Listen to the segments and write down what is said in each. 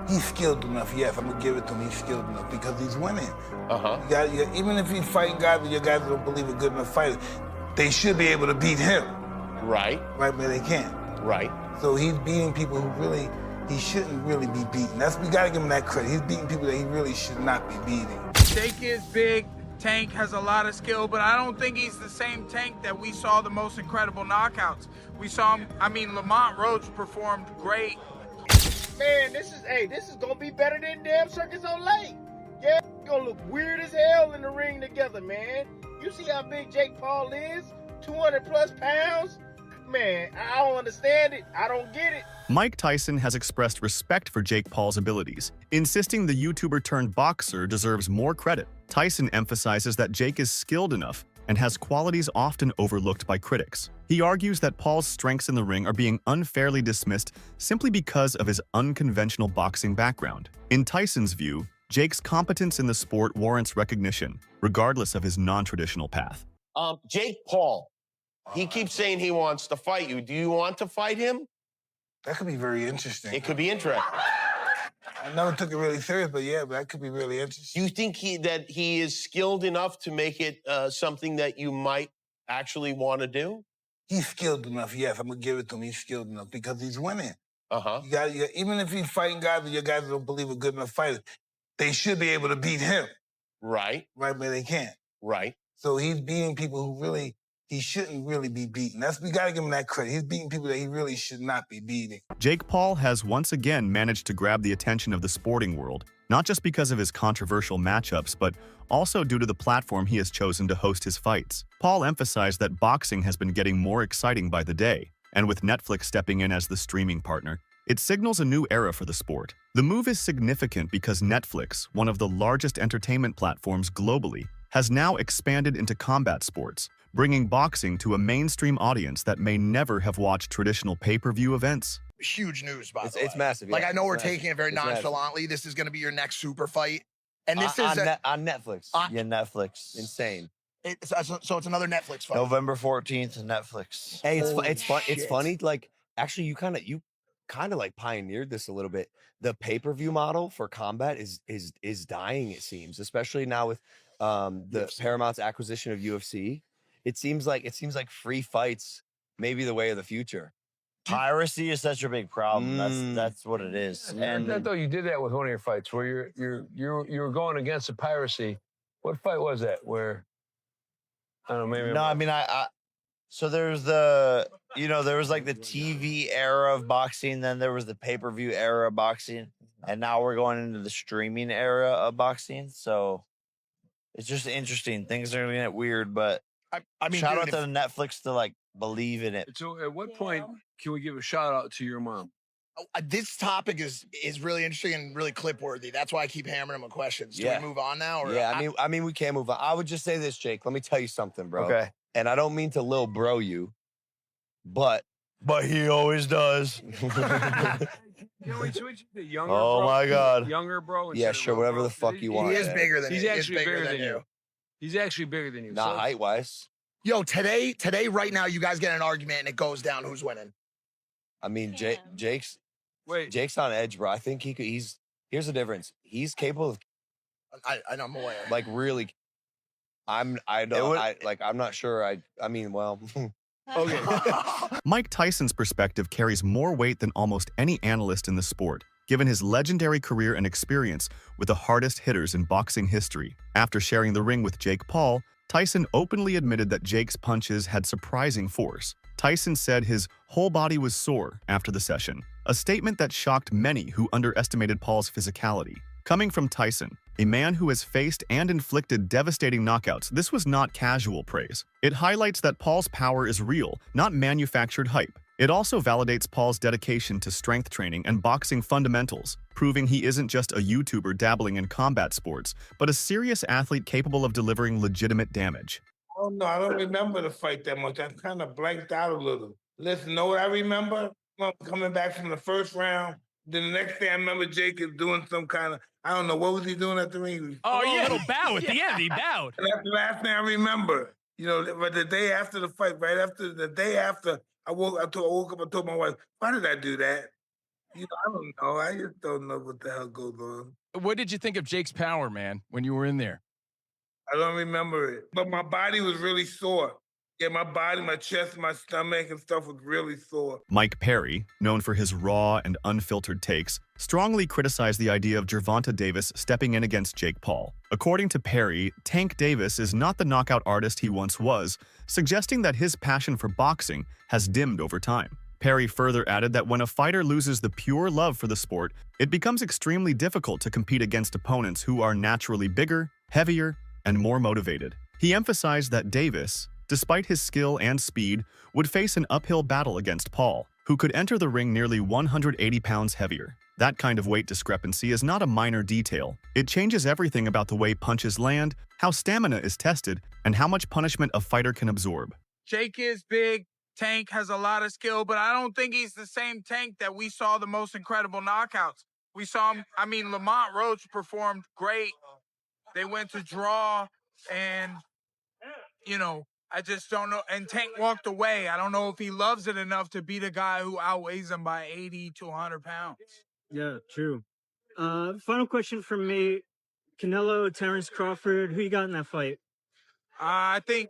He's skilled enough, yes. I'm gonna give it to him. He's skilled enough because he's winning. Even if he's fighting guys and your guys don't believe a good enough fighter, they should be able to beat him. Right. Right, but they can't. Right. So he's beating people who really, he shouldn't really be beaten. We gotta give him that credit. He's beating people that he really should not be beating. Jake is big. Tank has a lot of skill, but I don't think he's the same Tank that we saw the most incredible knockouts. We saw him, Lamont Roach performed great. Man, this is gonna be better than damn Circus on Lake. Yeah, gonna look weird as hell in the ring together, man. You see how big Jake Paul is? 200 plus pounds? Man, I don't understand it. I don't get it. Mike Tyson has expressed respect for Jake Paul's abilities, insisting the YouTuber-turned-boxer deserves more credit. Tyson emphasizes that Jake is skilled enough and has qualities often overlooked by critics. He argues that Paul's strengths in the ring are being unfairly dismissed simply because of his unconventional boxing background. In Tyson's view, Jake's competence in the sport warrants recognition, regardless of his non-traditional path. Jake Paul, he keeps saying he wants to fight you. Do you want to fight him? That could be very interesting. It could be interesting. I never took it really serious, but yeah, that could be really interesting. Do you think that he is skilled enough to make it something that you might actually want to do? He's skilled enough, yes. I'm gonna give it to him. He's skilled enough because he's winning. Even if he's fighting guys and your guys don't believe a good enough fighter, they should be able to beat him. Right. Right, but they can't. Right. So he's beating people who really, he shouldn't really be beaten. We gotta give him that credit. He's beating people that he really should not be beating. Jake Paul has once again managed to grab the attention of the sporting world, not just because of his controversial matchups, but also due to the platform he has chosen to host his fights. Paul emphasized that boxing has been getting more exciting by the day, and with Netflix stepping in as the streaming partner, it signals a new era for the sport. The move is significant because Netflix, one of the largest entertainment platforms globally, has now expanded into combat sports, bringing boxing to a mainstream audience that may never have watched traditional pay-per-view events. Huge news, by the way. It's massive. Like, yeah. I know we're It's taking it very massive. nonchalantly. This is going to be your next super fight. And this is on Netflix. Yeah, Netflix. Insane. so it's another Netflix fight. November 14th, Netflix. Hey, it's fun. shit. It's funny. Like, actually, you kind of like pioneered this a little bit. The pay-per-view model for combat is dying. It seems, especially now with the Paramount's acquisition of UFC. It seems like free fights may be the way of the future. Piracy is such a big problem. That's what it is. And I thought you did that with one of your fights where you were going against the piracy. What fight was that? Where I don't know, maybe. No, I mean so there's there was like the TV era of boxing, then there was the pay-per-view era of boxing, and now we're going into the streaming era of boxing. So it's just interesting. Things are gonna get weird, but I mean, shout dude, out to Netflix to like believe in it. So at what point can we give a shout out to your mom? this topic is really interesting and really clip worthy. That's why I keep hammering him with questions. Do we move on now? Or yeah, I mean, we can move on. I would just say this, Jake. Let me tell you something, bro. Okay. And I don't mean to lil bro you, but he always does. Can we switch to younger Oh bro? my God. Younger bro? yeah, instead of sure, little whatever bro? the fuck you want. He is bigger than He's you. actually bigger than you. He's actually bigger than you. Not So- height wise. Yo, today, right now, you guys get an argument and it goes down. Who's winning? I mean, Jake's on edge, bro. I think he's. Here's the difference. He's capable of I'm aware. like really. I'm not sure. I mean, well. Okay. Mike Tyson's perspective carries more weight than almost any analyst in the sport, given his legendary career and experience with the hardest hitters in boxing history. After sharing the ring with Jake Paul, Tyson openly admitted that Jake's punches had surprising force. Tyson said his whole body was sore after the session, a statement that shocked many who underestimated Paul's physicality. Coming from Tyson, a man who has faced and inflicted devastating knockouts, this was not casual praise. It highlights that Paul's power is real, not manufactured hype. It also validates Paul's dedication to strength training and boxing fundamentals, proving he isn't just a YouTuber dabbling in combat sports, but a serious athlete capable of delivering legitimate damage. Oh, no, I don't remember the fight that much. I kind of blanked out a little. Listen, know what I remember? Coming back from the first round. Then the next day, I remember Jacob doing some kind of, I don't know, what was he doing at the ring? Oh, yeah, a little bow at the end. He bowed. And that's the last thing I remember. You know, but the day after the fight, right after, the day after, I woke up and told my wife, why did I do that? I don't know. I just don't know what the hell goes on. What did you think of Jake's power, man, when you were in there? I don't remember it, but my body was really sore. Yeah, my body, my chest, my stomach and stuff was really sore. Mike Perry, known for his raw and unfiltered takes, strongly criticized the idea of Gervonta Davis stepping in against Jake Paul. According to Perry, Tank Davis is not the knockout artist he once was, suggesting that his passion for boxing has dimmed over time. Perry further added that when a fighter loses the pure love for the sport, it becomes extremely difficult to compete against opponents who are naturally bigger, heavier, and more motivated. He emphasized that Davis, despite his skill and speed, would face an uphill battle against Paul, who could enter the ring nearly 180 pounds heavier. That kind of weight discrepancy is not a minor detail. It changes everything about the way punches land, how stamina is tested, and how much punishment a fighter can absorb. Jake is big. Tank has a lot of skill, but I don't think he's the same Tank that we saw the most incredible knockouts. We saw him, Lamont Roach performed great. They went to draw, and, I just don't know. And Tank walked away. I don't know if he loves it enough to beat a guy who outweighs him by 80 to 100 pounds. Yeah, true. Final question from me. Canelo, Terrence Crawford, who you got in that fight? I think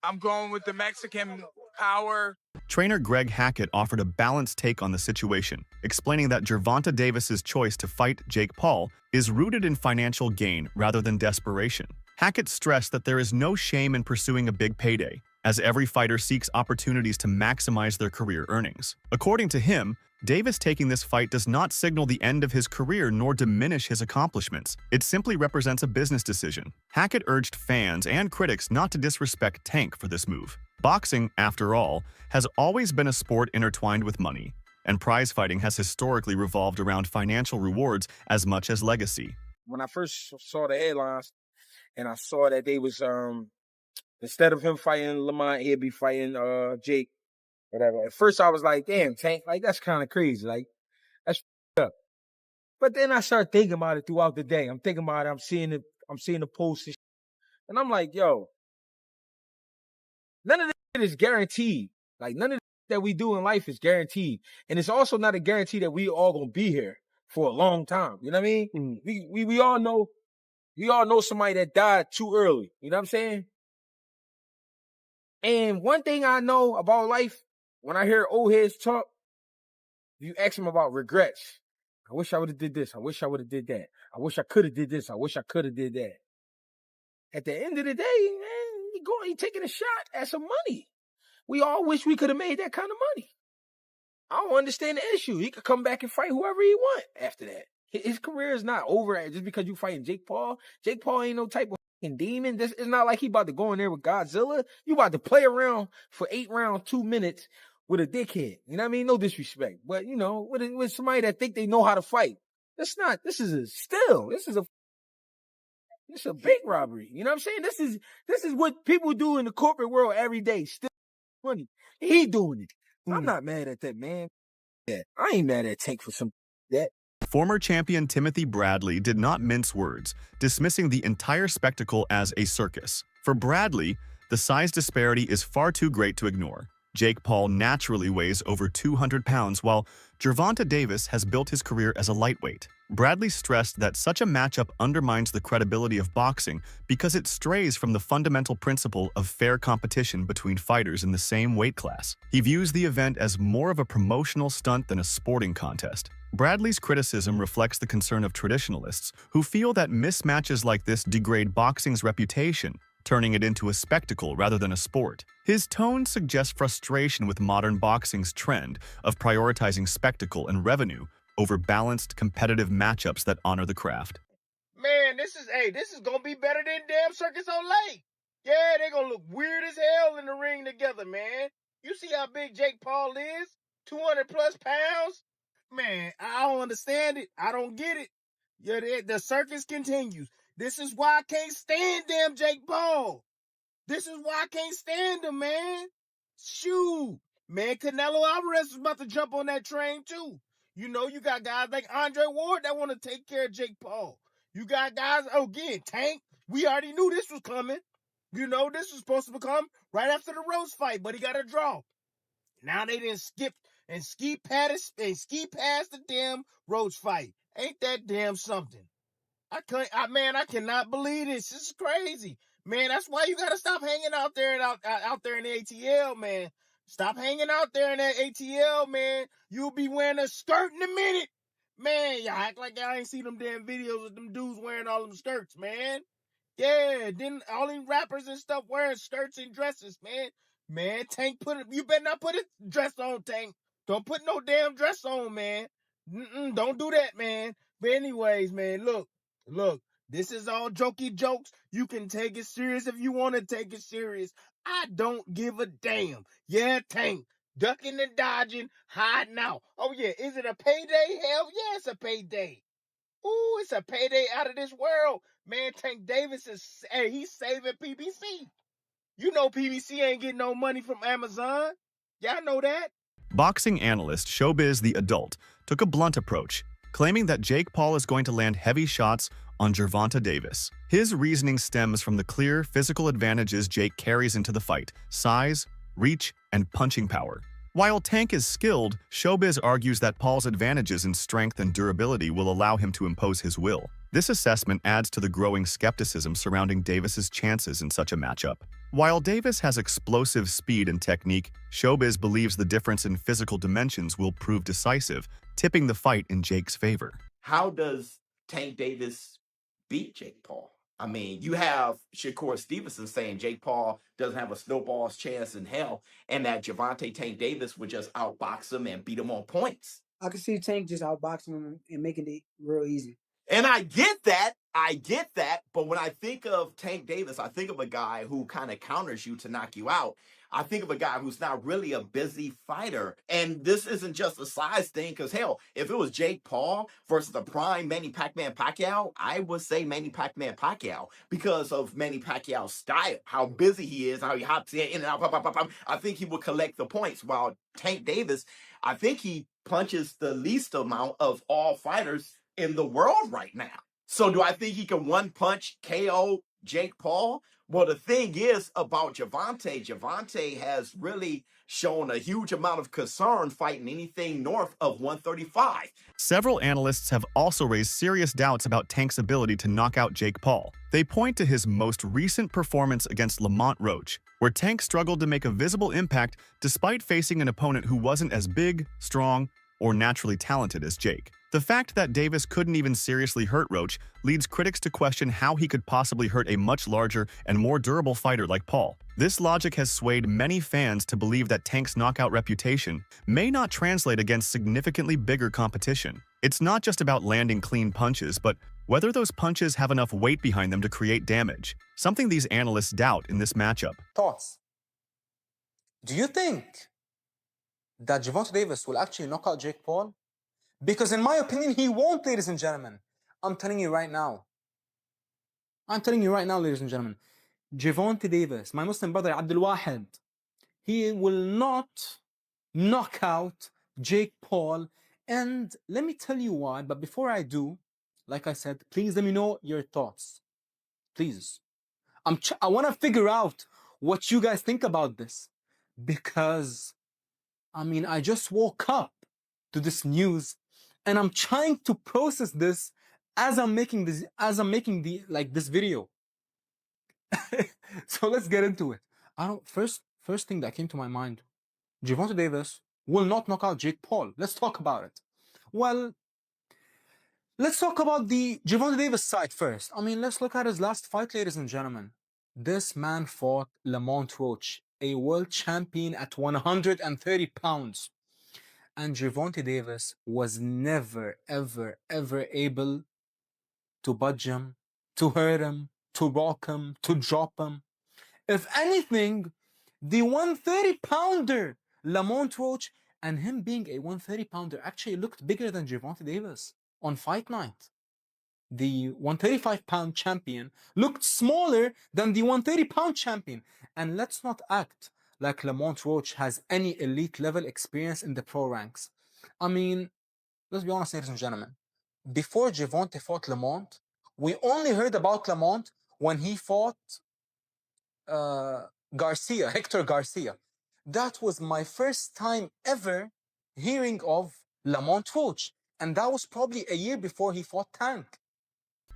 I'm going with the Mexican power. Trainer Greg Hackett offered a balanced take on the situation, explaining that Gervonta Davis's choice to fight Jake Paul is rooted in financial gain rather than desperation. Hackett stressed that there is no shame in pursuing a big payday, as every fighter seeks opportunities to maximize their career earnings. According to him, Davis taking this fight does not signal the end of his career nor diminish his accomplishments. It simply represents a business decision. Hackett urged fans and critics not to disrespect Tank for this move. Boxing, after all, has always been a sport intertwined with money, and prize fighting has historically revolved around financial rewards as much as legacy. When I first saw the headlines and I saw that they was instead of him fighting Lamont, he'd be fighting Jake, whatever. At first I was like, damn, Tank, like that's kind of crazy. Like, that's up. But then I started thinking about it throughout the day. I'm thinking about it, I'm seeing the posts and I'm like, yo, none of this is guaranteed. Like none of that we do in life is guaranteed. And it's also not a guarantee that we all gonna be here for a long time. You know what I mean? We all know somebody that died too early. You know what I'm saying? And one thing I know about life, when I hear old heads talk, you ask them about regrets. I wish I would have did this. I wish I would have did that. I wish I could have did this. I wish I could have did that. At the end of the day, man, you taking a shot at some money. We all wish we could have made that kind of money. I don't understand the issue. He could come back and fight whoever he want after that. His career is not over just because you fighting Jake Paul. Jake Paul ain't no type of fucking demon. It's not like he about to go in there with Godzilla. You about to play around for 8 rounds, 2 minutes with a dickhead. You know what I mean? No disrespect. But, with somebody that think they know how to fight. This is a big robbery. You know what I'm saying? This is what people do in the corporate world every day. Still money. He doing it. I'm not mad at that, man. Yeah, I ain't mad at Tank for some that. Former champion Timothy Bradley did not mince words, dismissing the entire spectacle as a circus. For Bradley, the size disparity is far too great to ignore. Jake Paul naturally weighs over 200 pounds, while Gervonta Davis has built his career as a lightweight. Bradley stressed that such a matchup undermines the credibility of boxing because it strays from the fundamental principle of fair competition between fighters in the same weight class. He views the event as more of a promotional stunt than a sporting contest. Bradley's criticism reflects the concern of traditionalists who feel that mismatches like this degrade boxing's reputation, turning it into a spectacle rather than a sport. His tone suggests frustration with modern boxing's trend of prioritizing spectacle and revenue over balanced, competitive matchups that honor the craft. Man, this is gonna be better than damn Circus on Lake. Yeah, they gonna look weird as hell in the ring together, man. You see how big Jake Paul is? 200 plus pounds? Man, I don't understand it. I don't get it. Yeah, the circus continues. This is why I can't stand damn Jake Paul. This is why I can't stand him, man. Shoot. Man, Canelo Alvarez is about to jump on that train, too. You got guys like Andre Ward that want to take care of Jake Paul. You got guys, again, Tank. We already knew this was coming. This was supposed to come right after the Rose fight, but he got a draw. Now they didn't skip and ski past the damn Roach fight. Ain't that damn something? I cannot believe this. This is crazy. Man, that's why you gotta stop hanging out there out there in the ATL, man. Stop hanging out there in that ATL, man. You'll be wearing a skirt in a minute. Man, y'all act like y'all ain't see them damn videos of them dudes wearing all them skirts, man. Yeah, then all these rappers and stuff wearing skirts and dresses, man. Man, Tank you better not put a dress on, Tank. Don't put no damn dress on, man. Don't do that, man. But anyways, man, look, this is all jokey jokes. You can take it serious if you want to take it serious. I don't give a damn. Yeah, Tank. Ducking and dodging, hiding out. Oh, yeah, is it a payday? Hell yeah, it's a payday. Ooh, it's a payday out of this world. Man, Tank Davis he's saving PBC. You know PBC ain't getting no money from Amazon. Y'all know that. Boxing analyst Showbiz the Adult took a blunt approach, claiming that Jake Paul is going to land heavy shots on Gervonta Davis. His reasoning stems from the clear physical advantages Jake carries into the fight: size, reach, and punching power. While Tank is skilled, Showbiz argues that Paul's advantages in strength and durability will allow him to impose his will. This assessment adds to the growing skepticism surrounding Davis's chances in such a matchup. While Davis has explosive speed and technique, Showbiz believes the difference in physical dimensions will prove decisive, tipping the fight in Jake's favor. How does Tank Davis beat Jake Paul? I mean, you have Shakur Stevenson saying Jake Paul doesn't have a snowball's chance in hell, and that Gervonta Tank Davis would just outbox him and beat him on points. I can see Tank just outboxing him and making it real easy. And I get that. But when I think of Tank Davis, I think of a guy who kind of counters you to knock you out. I think of a guy who's not really a busy fighter. And this isn't just a size thing, because hell, if it was Jake Paul versus the prime Manny Pacquiao, I would say Manny Pacquiao because of Manny Pacquiao's style, how busy he is, how he hops in and out. I think he would collect the points. While Tank Davis, I think he punches the least amount of all fighters in the world right now. So do I think he can one punch KO Jake Paul? Well, the thing is about Gervonta has really shown a huge amount of concern fighting anything north of 135. Several analysts have also raised serious doubts about Tank's ability to knock out Jake Paul. They point to his most recent performance against Lamont Roach, where Tank struggled to make a visible impact despite facing an opponent who wasn't as big, strong, or naturally talented as Jake. The fact that Davis couldn't even seriously hurt Roach leads critics to question how he could possibly hurt a much larger and more durable fighter like Paul. This logic has swayed many fans to believe that Tank's knockout reputation may not translate against significantly bigger competition. It's not just about landing clean punches, but whether those punches have enough weight behind them to create damage, something these analysts doubt in this matchup. Thoughts? Do you think that Gervonta Davis will actually knock out Jake Paul? Because in my opinion, he won't, ladies and gentlemen. I'm telling you right now, ladies and gentlemen. Gervonta Davis, my Muslim brother Abdul Wahid, he will not knock out Jake Paul. And let me tell you why. But before I do, like I said, please let me know your thoughts. Please. I want to figure out what you guys think about this. Because, I mean, I just woke up to this news and I'm trying to process this as I'm making this video. So let's get into it. First thing that came to my mind, Gervonta Davis will not knock out Jake Paul. Let's talk about it. Well, let's talk about the Gervonta Davis side first. I mean, let's look at his last fight, ladies and gentlemen. This man fought Lamont Roach, a world champion at 130 pounds. And Gervonta Davis was never, ever, ever able to budge him, to hurt him, to rock him, to drop him. If anything, the 130-pounder Lamont Roach, and him being a 130-pounder, actually looked bigger than Gervonta Davis on fight night. The 135-pound champion looked smaller than the 130-pound champion. And let's not act like Lamont Roach has any elite level experience in the pro ranks. I mean, let's be honest, ladies and gentlemen. Before Gervonta fought Lamont, we only heard about Lamont when he fought Hector Garcia. That was my first time ever hearing of Lamont Roach, and that was probably a year before he fought Tank.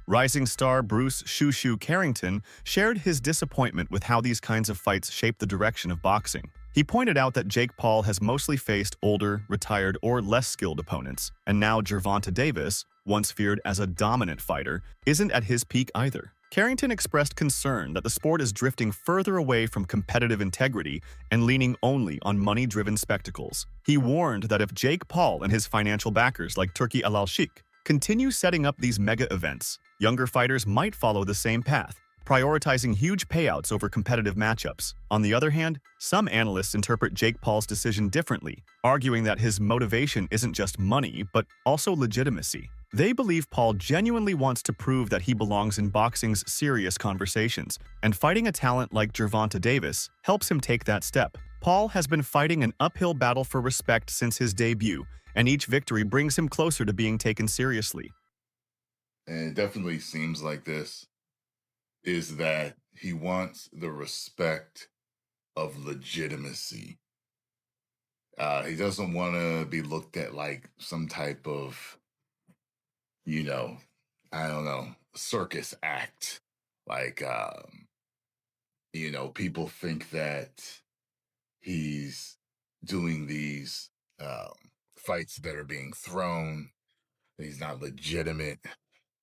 Rising star Bruce Shoo Shoo Carrington shared his disappointment with how these kinds of fights shape the direction of boxing. He pointed out that Jake Paul has mostly faced older, retired, or less skilled opponents, and now Gervonta Davis, once feared as a dominant fighter, isn't at his peak either. Carrington expressed concern that the sport is drifting further away from competitive integrity and leaning only on money-driven spectacles. He warned that if Jake Paul and his financial backers like Turki Al-Sheikh continue setting up these mega events, younger fighters might follow the same path, prioritizing huge payouts over competitive matchups. On the other hand, some analysts interpret Jake Paul's decision differently, arguing that his motivation isn't just money, but also legitimacy. They believe Paul genuinely wants to prove that he belongs in boxing's serious conversations, and fighting a talent like Gervonta Davis helps him take that step. Paul has been fighting an uphill battle for respect since his debut, and each victory brings him closer to being taken seriously. And it definitely seems like this is that he wants the respect of legitimacy. He doesn't want to be looked at like some type of, I don't know, circus act. Like, people think that he's doing these fights that are being thrown. He's not legitimate,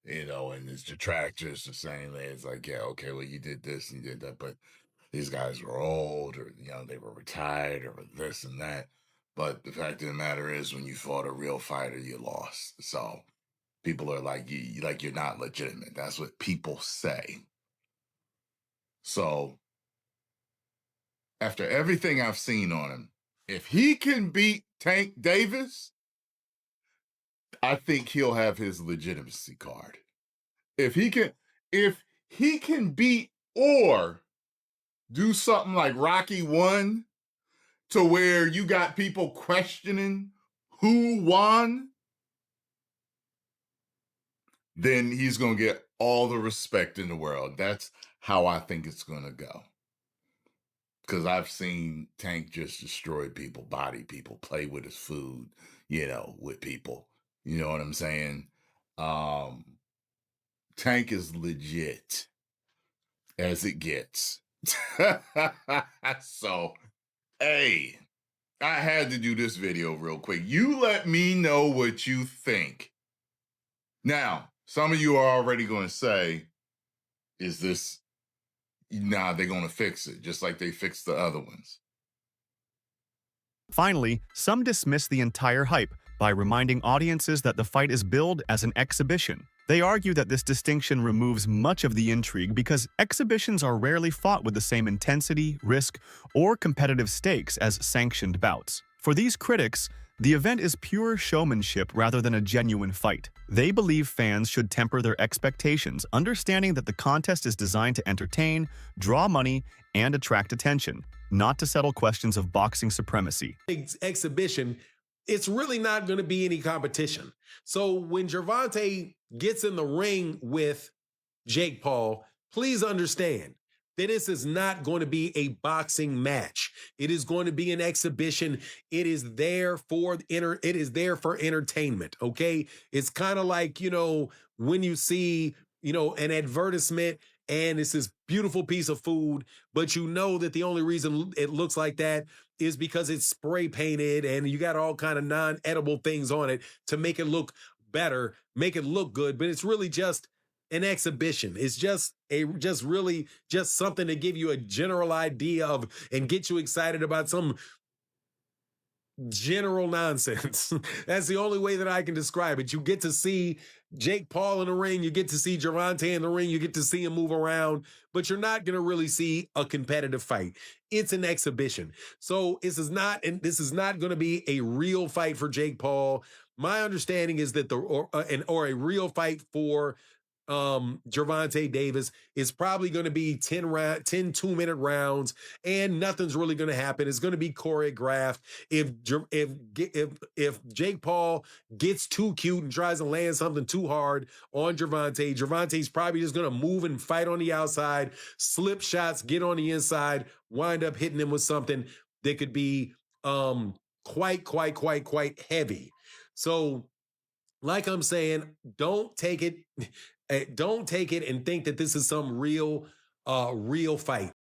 and his detractors are saying that it's like, yeah, okay, well, you did this and you did that, but these guys were old, or, they were retired, or this and that. But the fact of the matter is, when you fought a real fighter, you lost. So people are like, you're not legitimate. That's what people say. So after everything I've seen on him, if he can beat Tank Davis, I think he'll have his legitimacy card. If he can beat or do something like Rocky 1 to where you got people questioning who won, then he's going to get all the respect in the world. That's how I think it's going to go. Because I've seen Tank just destroy people, body people, play with his food, with people. You know what I'm saying? Tank is legit as it gets. So, hey, I had to do this video real quick. You let me know what you think. Now, some of you are already going to say, is this, nah, they're going to fix it, just like they fixed the other ones. Finally, some dismiss the entire hype by reminding audiences that the fight is billed as an exhibition. They argue that this distinction removes much of the intrigue because exhibitions are rarely fought with the same intensity, risk, or competitive stakes as sanctioned bouts. For these critics, the event is pure showmanship rather than a genuine fight. They believe fans should temper their expectations, understanding that the contest is designed to entertain, draw money, and attract attention, not to settle questions of boxing supremacy. Exhibition, it's really not going to be any competition. So when Gervonta gets in the ring with Jake Paul, please understand that this is not going to be a boxing match. It is going to be an exhibition. It is there for entertainment, okay? It's kind of like, when you see, an advertisement and it's this beautiful piece of food, but you know that the only reason it looks like that is because it's spray painted and you got all kind of non-edible things on it to make it look better, make it look good, but it's really just an exhibition. It's just something to give you a general idea of and get you excited about some general nonsense. That's the only way that I can describe it. You get to see Jake Paul in the ring, you get to see Gervonta in the ring, you get to see him move around, but you're not going to really see a competitive fight. It's an exhibition. So this is not going to be a real fight for Jake Paul. My understanding is that a real fight for Gervonta Davis is probably going to be 10 2-minute rounds, and nothing's really going to happen. It's going to be choreographed. If Jake Paul gets too cute and tries to land something too hard on Gervonta's probably just going to move and fight on the outside, slip shots, get on the inside, wind up hitting him with something that could be quite heavy. So, like I'm saying, don't take it and think that this is some real fight.